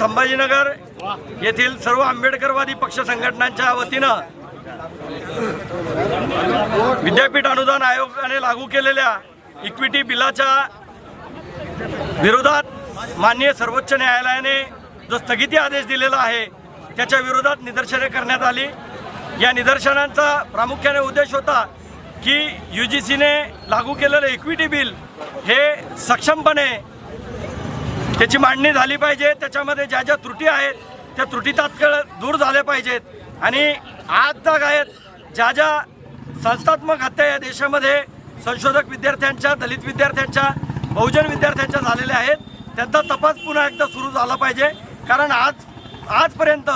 संभाजीनगर येथील सर्व आंबेडकरवादी पक्ष संघटनांच्या वतीनं विद्यापीठ अनुदान आयोगाने लागू केलेल्या इक्विटी बिलाच्या विरोधात माननीय सर्वोच्च न्यायालयाने जो स्थगिती आदेश दिलेला आहे त्याच्या विरोधात निदर्शने करण्यात आली। या निदर्शनांचा प्रामुख्याने उद्देश होता की UGCने लागू केलेले इक्विटी बिल हे सक्षमपणे त्याची मांडणी झाली पाहिजे, त्याच्यामध्ये ज्या ज्या त्रुटी आहेत त्या त्रुटी तात्काळ दूर झाल्या पाहिजेत आणि आजच्या काळात ज्या ज्या संस्थात्मक हत्या या देशामध्ये संशोधक विद्यार्थ्यांच्या, दलित विद्यार्थ्यांच्या, बहुजन विद्यार्थ्यांच्या झालेल्या आहेत त्यांचा तपास पुन्हा एकदा सुरू झाला पाहिजे। कारण आजपर्यंत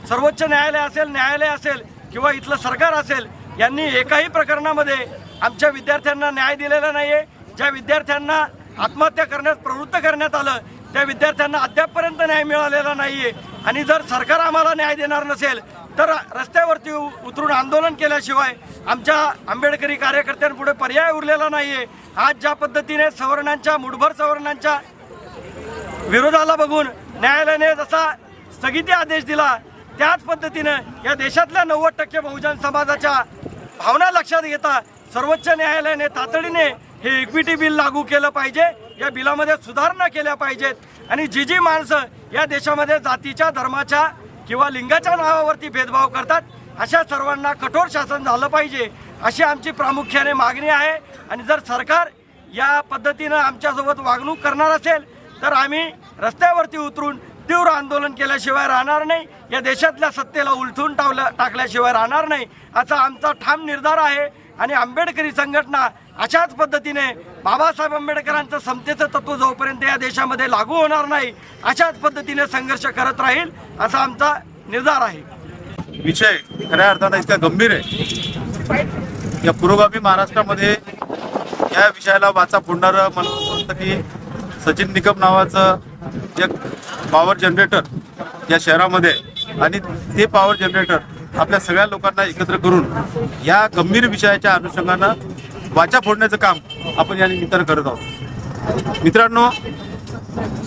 सर्वोच्च न्यायालय असेल किंवा इथलं सरकार असेल यांनी एकाही प्रकरणामध्ये आमच्या विद्यार्थ्यांना न्याय दिलेला नाही आहे। ज्या विद्यार्थ्यांना आत्महत्या करण्यास प्रवृत्त करण्यात आलं त्या विद्यार्थ्यांना अद्यापपर्यंत न्याय मिळालेला नाही आहे आणि जर सरकार आम्हाला न्याय देणार नसेल तर रस्त्यावरती उतरून आंदोलन केल्याशिवाय आमच्या आंबेडकरी कार्यकर्त्यांपुढे पर्याय उरलेला नाही आहे। आज ज्या पद्धतीने सवर्णांच्या, मुठभर सवर्णांच्या विरोधाला बघून न्यायालयाने जसा स्थगिती आदेश दिला त्याच पद्धतीनं या देशातल्या 90% बहुजन समाजाच्या भावना लक्षात घेता सर्वोच्च न्यायालयाने तातडीने हे इक्विटी बिल लागू केलं पाहिजे। या बिलामध्ये सुधारणा केल्या पाहिजेत आणि जी माणसं या देशामध्ये जातीच्या, धर्माच्या किंवा लिंगाच्या नावावरती भेदभाव करतात अशा सर्वांना कठोर शासन झालं पाहिजे अशी आमची प्रामुख्याने मागणी आहे। आणि जर सरकार या पद्धतीनं आमच्यासोबत वागणूक करणार असेल तर आम्ही रस्त्यावरती उतरून तीव्र आंदोलन केल्याशिवाय राहणार नाही, या देशातल्या सत्तेला उलथून टाकल्याशिवाय राहणार नाही असा आमचा ठाम निर्धार आहे। आणि आंबेडकरी संघटना अशाच पद्धतीने बाबासाहेब आंबेडकरांचं समतेचं तत्व जोपर्यंत या देशामध्ये लागू होणार नाही अशाच पद्धतीने संघर्ष करत राहील असा आमचा निर्धार आहे। विषय खऱ्या अर्थाने इतका गंभीर आहे। या पुरोगामी महाराष्ट्रामध्ये या विषयाला वाचा फोडणारं मला वाटतं की सचिन निकम नावाचं एक पॉवर जनरेटर या शहरामध्ये आणि ते पॉवर जनरेटर आपल्या सगळ्या लोकांना एकत्र करून या गंभीर विषयाच्या अनुषंगानं वाचा फोडण्याचं काम आपण या निमित्तानं करत आहोत। मित्रांनो,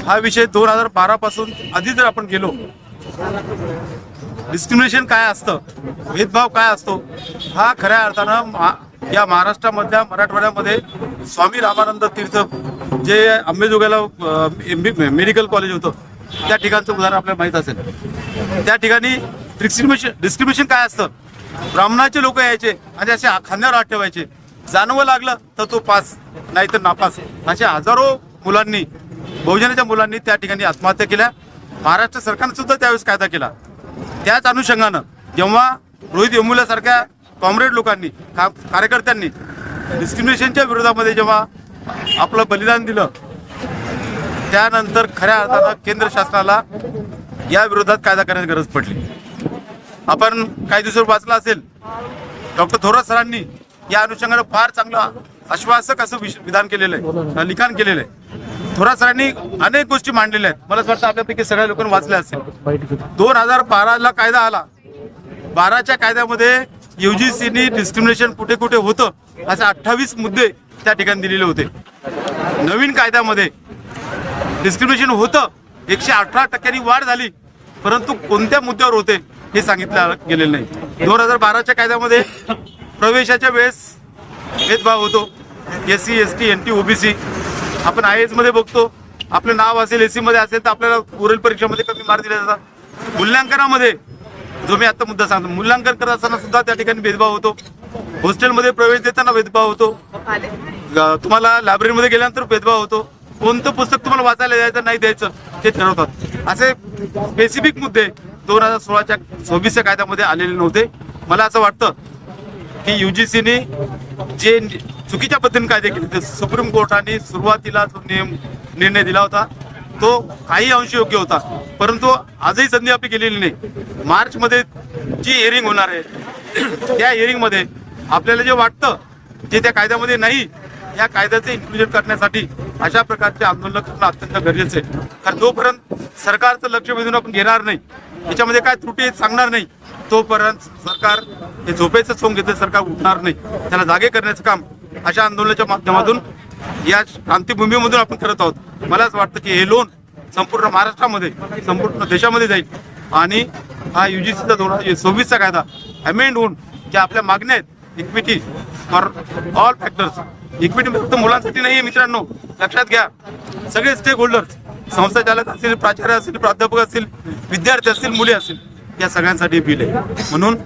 हा विषय 2012 पासून आधी जर आपण गेलो, डिस्क्रिमिनेशन काय असतं, भेदभाव काय असतो, हा खऱ्या अर्थानं या महाराष्ट्रामधल्या मराठवाड्यामध्ये स्वामी रामानंद तीर्थ जे अंबेजोगाईला मेडिकल कॉलेज होतं त्या ठिकाणचं उदाहरण आपल्याला माहीत असेल। त्या ठिकाणी डिस्क्रिमिनेशन काय असतं, ब्राह्मणाचे लोक यायचे आणि असे खांद्यावर हात ठेवायचे, जाणवं लागलं तर तो पास नाही तर नापास, अशा हजारो मुलांनी, बहुजनाच्या मुलांनी त्या ठिकाणी आत्महत्या केल्या। महाराष्ट्र सरकारने सुद्धा त्यावेळेस कायदा केला। त्याच अनुषंगानं जेव्हा रोहित वेमुल्यासारख्या कॉम्रेड लोकांनी, कार्यकर्त्यांनी डिस्क्रिमिनेशनच्या विरोधामध्ये जेव्हा आपलं बलिदान दिलं त्यानंतर खऱ्या अर्थानं केंद्र शासनाला या विरोधात कायदा करण्याची गरज पडली। आपण काही दिवसावर वाचलं असेल, डॉक्टर थोरात सरांनी या अनुषंगानं फार चांगलं आश्वासक असं विधान केलेलं आहे, लिखाण केलेलं आहे। थोरात सरांनी अनेक गोष्टी मांडलेल्या आहेत, मला वाटतं आपल्यापैकी सगळ्या लोकांनी वाचल्या असेल। 2012ला कायदा आला, 12च्या कायद्यामध्ये UGCने डिस्क्रिमिनेशन कुठे कुठे होतं असे 28 मुद्दे त्या ठिकाणी दिलेले होते। नवीन कायद्यामध्ये डिस्क्रिमिनेशन होतं, 118% वाढ झाली, परंतु कोणत्या मुद्द्यावर होते हे सांगितलं गेलेलं नाही। 2012च्या कायद्यामध्ये प्रवेशाच्या वेळेस भेदभाव होतो, SC ST NT OBC। आपण IAS मध्ये बघतो, आपलं नाव असेल SC मध्ये असेल तर आपल्याला ओरल परीक्षेमध्ये कमी मार्क दिले जातात। मूल्यांकनामध्ये जो मी आता मुद्दा सांगतो, मूल्यांकन करत असताना सुद्धा त्या ठिकाणी भेदभाव होतो, हॉस्टेलमध्ये प्रवेश देताना भेदभाव होतो, तुम्हाला लायब्ररीमध्ये गेल्यानंतर भेदभाव होतो, कोणतं पुस्तक तुम्हाला वाचायला द्यायचं नाही द्यायचं ते ठरवतात। असे स्पेसिफिक मुद्दे 2016च्या 26च्या कायद्यामध्ये आलेले नव्हते। मला असं वाटतं की UGCने जे चुकीच्या पद्धतीने कायदे केले ते सुप्रीम कोर्टाने सुरुवातीला जो निर्णय दिला होता तो काही अंश योग्य होता, परंतु आजही संधी आपली गेलेली नाही। मार्चमध्ये जी हिअरिंग होणार आहे त्या हिअरिंगमध्ये आपल्याला जे वाटतं ते त्या कायद्यामध्ये नाही, या कायद्याचे इन्क्लुजन करण्यासाठी अशा प्रकारचे आंदोलन करणं अत्यंत गरजेचं आहे। कारण जोपर्यंत सरकारचं लक्ष वेधून आपण घेणार नाही, याच्यामध्ये काय त्रुटी सांगणार नाही, तोपर्यंत सरकार हे झोपेचं सोंग घेतलं सरकार उठणार नाही। त्याला जागे करण्याचं काम अशा आंदोलनाच्या माध्यमातून या क्रांतीभूमीमधून आपण करत आहोत। मला असं वाटतं की हे लोन संपूर्ण महाराष्ट्रामध्ये संपूर्ण देशामध्ये जाईल आणि हा UGCचा 2026चा कायदा अमेंड होऊन ज्या आपल्या मागण्या आहेत equity for all factors, equity फक्त मुलांसाठी नाही आहे मित्रांनो, लक्षात घ्या. सगळे स्टेक होल्डर्स, संस्था चालक असतील, प्राचार्य असतील, प्राध्यापक असतील, विद्यार्थी असतील, मुले असतील, या सगळ्यांसाठी बिल आहे. म्हणून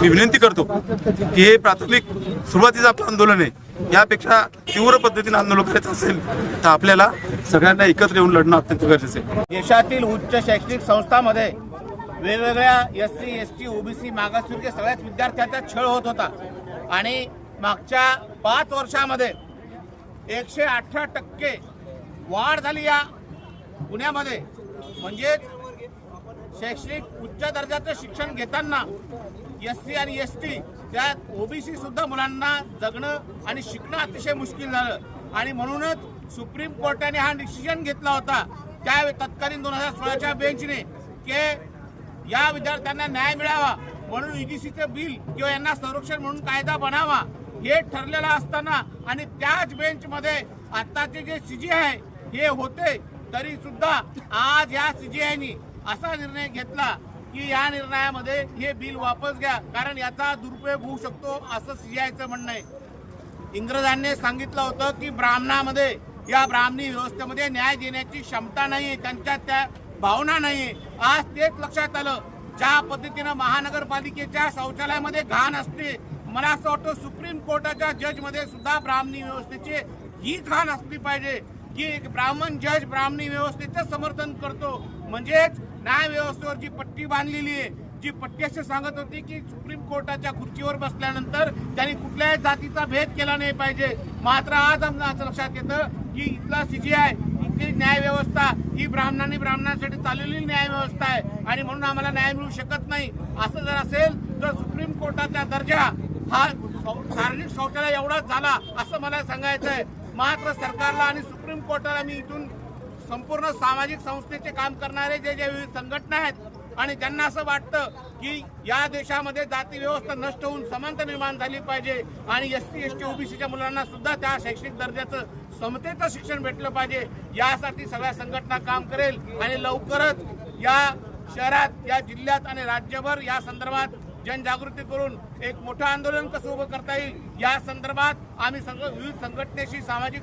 मी विनंती करतो की हे प्राथमिक सुरुवातीचं आपलं आंदोलन आहे, यापेक्षा तीव्र पद्धतीने आंदोलन करायचं असेल तर आपल्याला सगळ्यांना एकत्र येऊन लढणं अत्यंत गरजेचं आहे. देशातील उच्च शैक्षणिक संस्थांमध्ये वेगवेगळ्या SC, ST, OBC मागासवर्गीय सगळ्याच विद्यार्थ्यांचा छळ होत होता आणि मागच्या 5 वर्षामध्ये 118% वाढ झाली या पुण्यामध्ये. म्हणजेच शैक्षणिक उच्च दर्जाचं शिक्षण घेताना SC आणि ST त्यात OBC सुद्धा मुलांना जगणं आणि शिकणं अतिशय मुश्किल झालं आणि म्हणूनच सुप्रीम कोर्टाने हा डिसिजन घेतला होता त्या तत्कालीन 2016च्या बेंचने की या विद्यार्थ्यांना न्याय मिळावा म्हणून UGCचं बिल किंवा यांना संरक्षण म्हणून कायदा बनावा हे ठरलेलं असताना आणि त्याच बेंचमध्ये आताचे जे CGI हे होते तरी सुद्धा आज या CGIनी असा निर्णय घेतला की या निर्णयामध्ये हे बिल वापस घ्या कारण याचा दुरुपयोग होऊ शकतो असं CGIचं म्हणणं आहे. इंग्रजांनी सांगितलं होतं की ब्राह्मणामध्ये या ब्राह्मणी व्यवस्थेमध्ये न्याय देण्याची क्षमता नाही, त्यांच्या त्या भावना नाही. आज तेच लक्षात आलं. ज्या पद्धतीनं महानगरपालिकेच्या शौचालयामध्ये घाण असते, मला असं वाटतं सुप्रीम कोर्टाच्या जजमध्ये सुद्धा ब्राह्मणी व्यवस्थेची हीच घाण असली पाहिजे की एक ब्राह्मण जज ब्राह्मणी व्यवस्थेचं समर्थन करतो. म्हणजेच न्याय व्यवस्थेवर जी पट्टी बांधलेली आहे, जी पट्टी असे सांगत होती की सुप्रीम कोर्टाच्या खुर्चीवर बसल्यानंतर त्यांनी कुठल्याही जातीचा भेद केला नाही पाहिजे. मात्र आज आमचं लक्षात येतं की इथला CGI, इथली न्याय व्यवस्था ही ब्राह्मणांसाठी चाललेली न्याय व्यवस्था आहे आणि म्हणून आम्हाला न्याय मिळू शकत नाही. असं जर असेल तर सुप्रीम कोर्टाचा दर्जा हा सार्वजनिक शौचालय एवढाच झाला असं मला सांगायचं आहे. मात्र सरकारला आणि सुप्रीम कोर्टाला मी इथून संपूर्ण सामाजिक संस्थेचे काम करणारे जे विविध संघटना आहेत आणि त्यांना असं वाटतं की या देशामध्ये जाती व्यवस्था नष्ट होऊन समानता निर्माण झाली पाहिजे आणि SC, ST, OBCच्या मुलांना सुद्धा त्या शैक्षणिक दर्जाचं समतेचं शिक्षण भेटलं पाहिजे, यासाठी सगळ्या संघटना काम करेल आणि लवकरच या शहरात, या जिल्ह्यात आणि राज्यभर या संदर्भात जनजागृती करून एक मोठं आंदोलन कसं उभं करता येईल या संदर्भात आम्ही सगळं विविध संघटनेशी, सामाजिक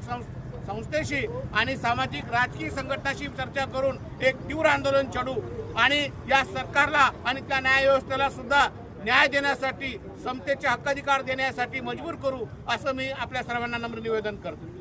संस्थेशी आणि सामाजिक राजकीय संघटनाशी चर्चा करून एक तीव्र आंदोलन छेडू आणि या सरकारला आणि त्या न्याय व्यवस्थेला सुद्धा न्याय देण्यासाठी, समतेचे हक्काधिकार देण्यासाठी मजबूर करू असं मी आपल्या सर्वांना नम्र निवेदन करतो.